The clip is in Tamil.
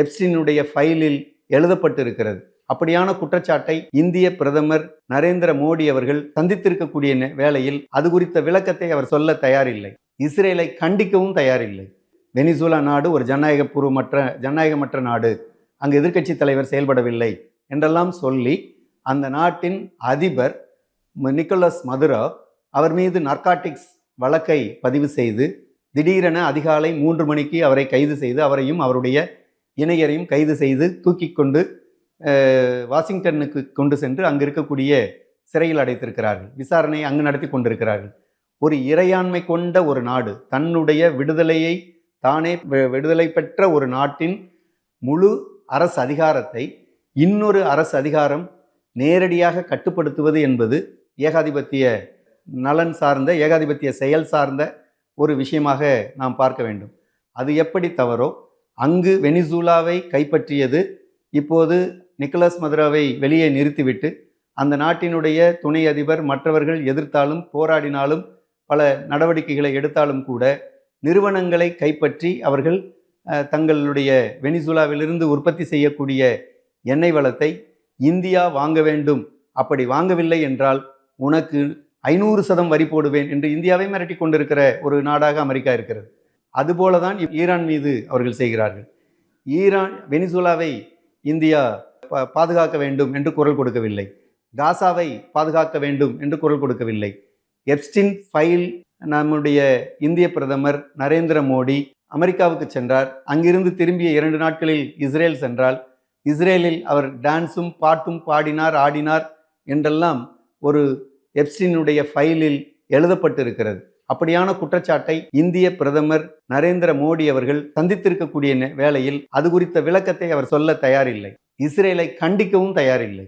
எப்ஸ்டீனுடைய ஃபைலில் எழுதப்பட்டிருக்கிறது. அப்படியான குற்றச்சாட்டை இந்திய பிரதமர் நரேந்திர மோடி அவர்கள் சந்தித்திருக்கக்கூடிய வேளையில் அது குறித்த விளக்கத்தை அவர் சொல்ல தயாரில்லை. இஸ்ரேலை கண்டிக்கவும் தயாரில்லை. வெனிசுலா நாடு ஒரு ஜனநாயகமற்ற நாடு, அங்கு எதிர்க்கட்சி தலைவர் செயல்படவில்லை என்றெல்லாம் சொல்லி அந்த நாட்டின் அதிபர் நிக்கோலஸ் மதுரோ அவர் மீது நார்காட்டிக்ஸ் வழக்கை பதிவு செய்து திடீரென அதிகாலை 3 மணிக்கு அவரை கைது செய்து அவரையும் அவருடைய இணையரையும் கைது செய்து தூக்கி கொண்டு வாஷிங்டனுக்கு கொண்டு சென்று அங்கு இருக்கக்கூடிய சிறையில் அடைத்திருக்கிறார்கள். விசாரணை அங்கு நடத்தி கொண்டிருக்கிறார்கள். ஒரு இறையாண்மை கொண்ட ஒரு நாடு, தன்னுடைய விடுதலையை தானே விடுதலை பெற்ற ஒரு நாட்டின் முழு அரசு அதிகாரத்தை இன்னொரு அரசு அதிகாரம் நேரடியாக கட்டுப்படுத்துவது என்பது ஏகாதிபத்திய நலன் சார்ந்த, ஏகாதிபத்திய செயல் சார்ந்த ஒரு விஷயமாக நாம் பார்க்க வேண்டும். அது எப்படி தவறோ அங்கு வெனிசுலாவை கைப்பற்றியது இப்போது நிக்கோலஸ் மதுரோவை வெளியே நிறுத்திவிட்டு அந்த நாட்டினுடைய துணை அதிபர் மற்றவர்கள் எதிர்த்தாலும் போராடினாலும் பல நடவடிக்கைகளை எடுத்தாலும் கூட நிறுவனங்களை கைப்பற்றி அவர்கள் தங்களுடைய வெனிசுலாவிலிருந்து உற்பத்தி செய்யக்கூடிய எண்ணெய் வளத்தை இந்தியா வாங்க வேண்டும். அப்படி வாங்கவில்லை என்றால் உனக்கு 500% வரி போடுவேன் என்று இந்தியாவை மிரட்டி கொண்டிருக்கிற ஒரு நாடாக அமெரிக்கா இருக்கிறது. அதுபோல தான் ஈரான் மீது அவர்கள் செய்கிறார்கள். வெனிசுலாவை இந்தியா பாதுகாக்க வேண்டும் என்று குரல் கொடுக்கவில்லை. காசாவை பாதுகாக்க வேண்டும் என்று குரல் கொடுக்கவில்லை. எப்ஸ்டீன் ஃபைல் நம்முடைய இந்திய பிரதமர் நரேந்திர மோடி அமெரிக்காவுக்கு சென்றார். அங்கிருந்து திரும்பிய 2 நாட்களில் இஸ்ரேல் சென்றால் இஸ்ரேலில் அவர் டான்ஸும் பாட்டும் பாடினார், ஆடினார் என்றெல்லாம் ஒரு எப்ஸ்டீனுடைய ஃபைலில் எழுதப்பட்டிருக்கிறது. அப்படியான குற்றச்சாட்டை இந்திய பிரதமர் நரேந்திர மோடி அவர்கள் சந்தித்திருக்கக்கூடிய வேளையில் அது குறித்த விளக்கத்தை அவர் சொல்ல தயாரில்லை. இஸ்ரேலை கண்டிக்கவும் தயாரில்லை.